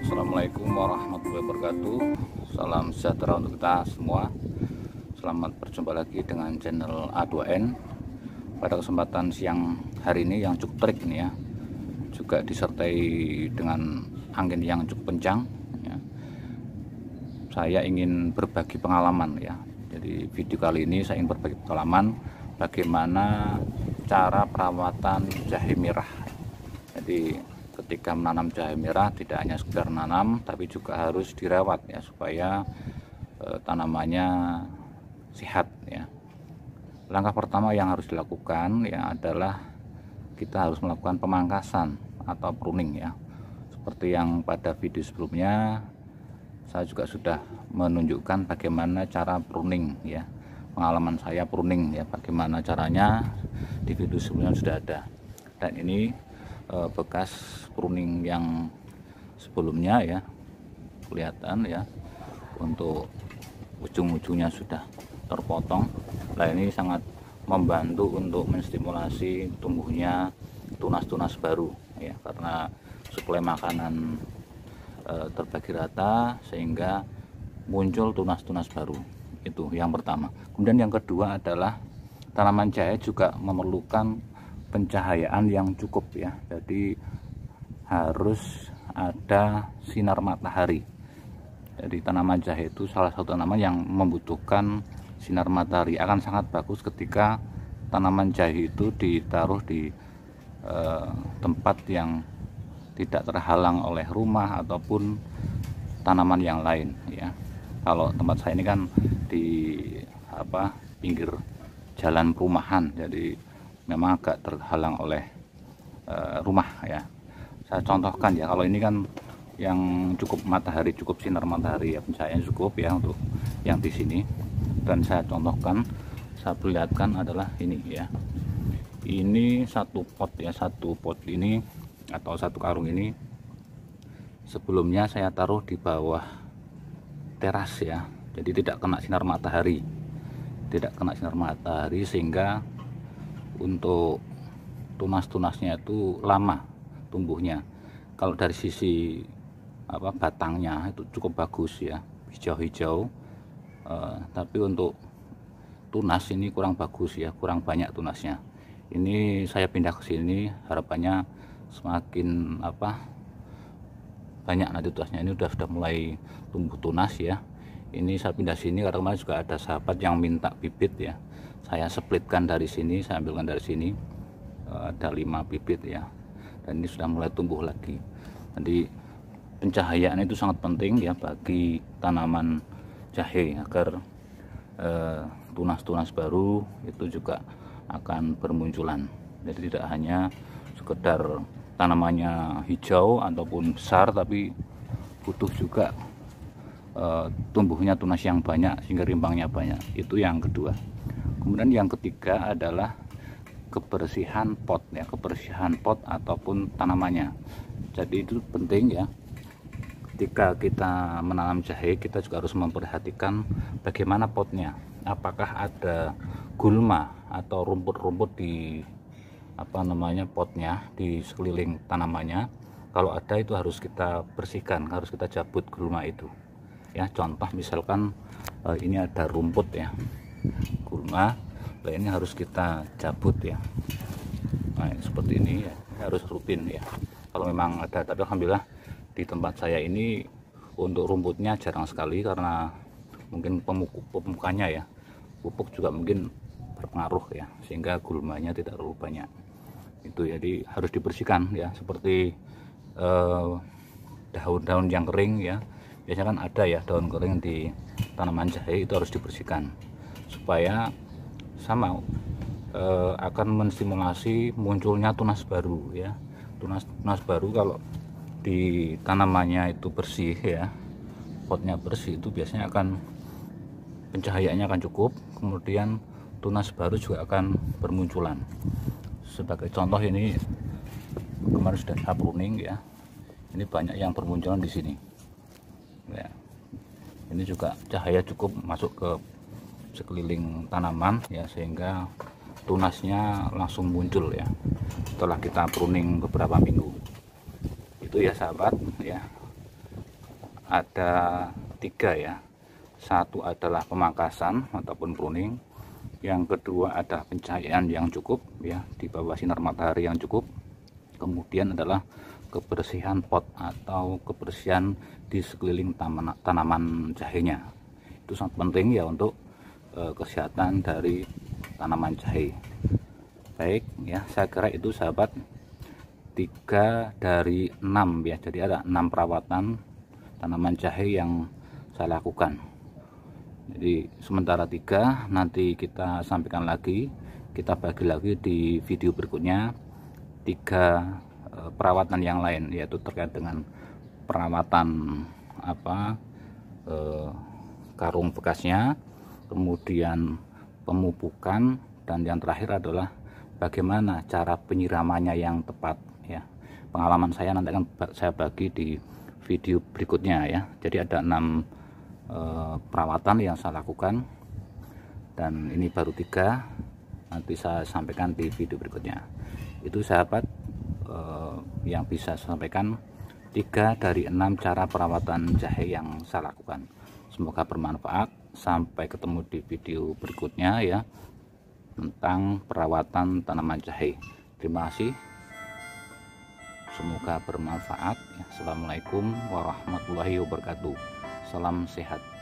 Assalamualaikum warahmatullahi wabarakatuh. Salam sejahtera untuk kita semua. Selamat berjumpa lagi dengan channel A2N. Pada kesempatan siang hari ini yang cukup terik ini ya, juga disertai dengan angin yang cukup kencang ya. Saya ingin berbagi pengalaman ya. Jadi video kali ini saya ingin berbagi pengalaman bagaimana cara perawatan jahe merah. Jadi ketika menanam jahe merah tidak hanya sekedar nanam, tapi juga harus dirawat ya supaya tanamannya sehat ya. Langkah pertama yang harus dilakukan ya adalah kita harus melakukan pemangkasan atau pruning ya. Seperti yang pada video sebelumnya saya juga sudah menunjukkan bagaimana cara pruning ya. Pengalaman saya pruning ya, bagaimana caranya di video sebelumnya sudah ada. Dan ini bekas pruning yang sebelumnya ya, kelihatan ya, untuk ujung-ujungnya sudah terpotong. Nah ini sangat membantu untuk menstimulasi tumbuhnya tunas-tunas baru ya, karena suplai makanan terbagi rata sehingga muncul tunas-tunas baru. Itu yang pertama. Kemudian yang kedua adalah tanaman jahe juga memerlukan pencahayaan yang cukup ya, jadi harus ada sinar matahari. Jadi tanaman jahe itu salah satu tanaman yang membutuhkan sinar matahari. Akan sangat bagus ketika tanaman jahe itu ditaruh di tempat yang tidak terhalang oleh rumah ataupun tanaman yang lain ya. Kalau tempat saya ini kan di pinggir jalan perumahan, jadi memang agak terhalang oleh rumah ya. Saya contohkan ya, kalau ini kan yang cukup matahari, cukup sinar matahari ya, pencahayaan cukup ya untuk yang di sini. Dan saya contohkan, saya perlihatkan adalah ini ya. Ini satu pot ya, satu pot ini atau satu karung ini sebelumnya saya taruh di bawah teras ya. Jadi tidak kena sinar matahari. Tidak kena sinar matahari sehingga untuk tunas-tunasnya itu lama tumbuhnya. Kalau dari sisi batangnya itu cukup bagus ya, hijau-hijau, tapi untuk tunas ini kurang bagus ya, kurang banyak tunasnya. Ini saya pindah ke sini harapannya semakin banyak nanti tunasnya. Ini sudah mulai tumbuh tunas ya. Ini saya pindah sini karena kemarin juga ada sahabat yang minta bibit ya. Saya splitkan dari sini, saya ambilkan dari sini, ada 5 bibit ya, dan ini sudah mulai tumbuh lagi. Jadi pencahayaan itu sangat penting ya bagi tanaman jahe agar tunas-tunas baru itu juga akan bermunculan. Jadi tidak hanya sekedar tanamannya hijau ataupun besar, tapi butuh juga tumbuhnya tunas yang banyak sehingga rimbangnya banyak. Itu yang kedua. Kemudian yang ketiga adalah kebersihan pot ya, kebersihan pot ataupun tanamannya. Jadi itu penting ya. Ketika kita menanam jahe, kita juga harus memperhatikan bagaimana potnya. Apakah ada gulma atau rumput-rumput di potnya, di sekeliling tanamannya. Kalau ada itu harus kita bersihkan, harus kita cabut gulma itu. Ya, contoh misalkan ini ada rumput ya, gulma, ini harus kita cabut ya. Nah, seperti ini ya, harus rutin ya. Kalau memang ada, tapi alhamdulillah di tempat saya ini untuk rumputnya jarang sekali karena mungkin pemupukannya ya, pupuk juga mungkin berpengaruh ya, sehingga gulmanya tidak terlalu banyak. Itu jadi harus dibersihkan ya, seperti daun-daun yang kering ya. Biasanya kan ada ya daun kering di tanaman jahe, itu harus dibersihkan supaya akan menstimulasi munculnya tunas baru ya. Tunas baru kalau di tanamannya itu bersih ya, potnya bersih, itu biasanya akan pencahayaannya akan cukup, kemudian tunas baru juga akan bermunculan. Sebagai contoh ini kemarin sudah saya pruning ya, ini banyak yang bermunculan di sini ya. Ini juga cahaya cukup masuk ke sekeliling tanaman ya, sehingga tunasnya langsung muncul ya setelah kita pruning beberapa minggu. Itu ya sahabat ya, ada 3 ya. Satu adalah pemangkasan ataupun pruning, yang kedua ada pencahayaan yang cukup ya, di bawah sinar matahari yang cukup, kemudian adalah kebersihan pot atau kebersihan di sekeliling tanaman jahenya. Itu sangat penting ya untuk kesehatan dari tanaman jahe. Baik ya, saya kira itu sahabat 3 dari 6 ya, jadi ada 6 perawatan tanaman jahe yang saya lakukan. Jadi sementara 3 nanti kita sampaikan lagi, kita bagi lagi di video berikutnya 3 perawatan yang lain, yaitu terkait dengan perawatan karung bekasnya, kemudian pemupukan, dan yang terakhir adalah bagaimana cara penyiramannya yang tepat ya. Pengalaman saya nanti akan saya bagi di video berikutnya ya. Jadi ada 6 perawatan yang saya lakukan, dan ini baru 3, nanti saya sampaikan di video berikutnya. Itu sahabat yang bisa saya sampaikan 3 dari 6 cara perawatan jahe yang saya lakukan. Semoga bermanfaat. Sampai ketemu di video berikutnya ya, tentang perawatan tanaman jahe. Terima kasih, semoga bermanfaat. Assalamualaikum warahmatullahi wabarakatuh. Salam sehat.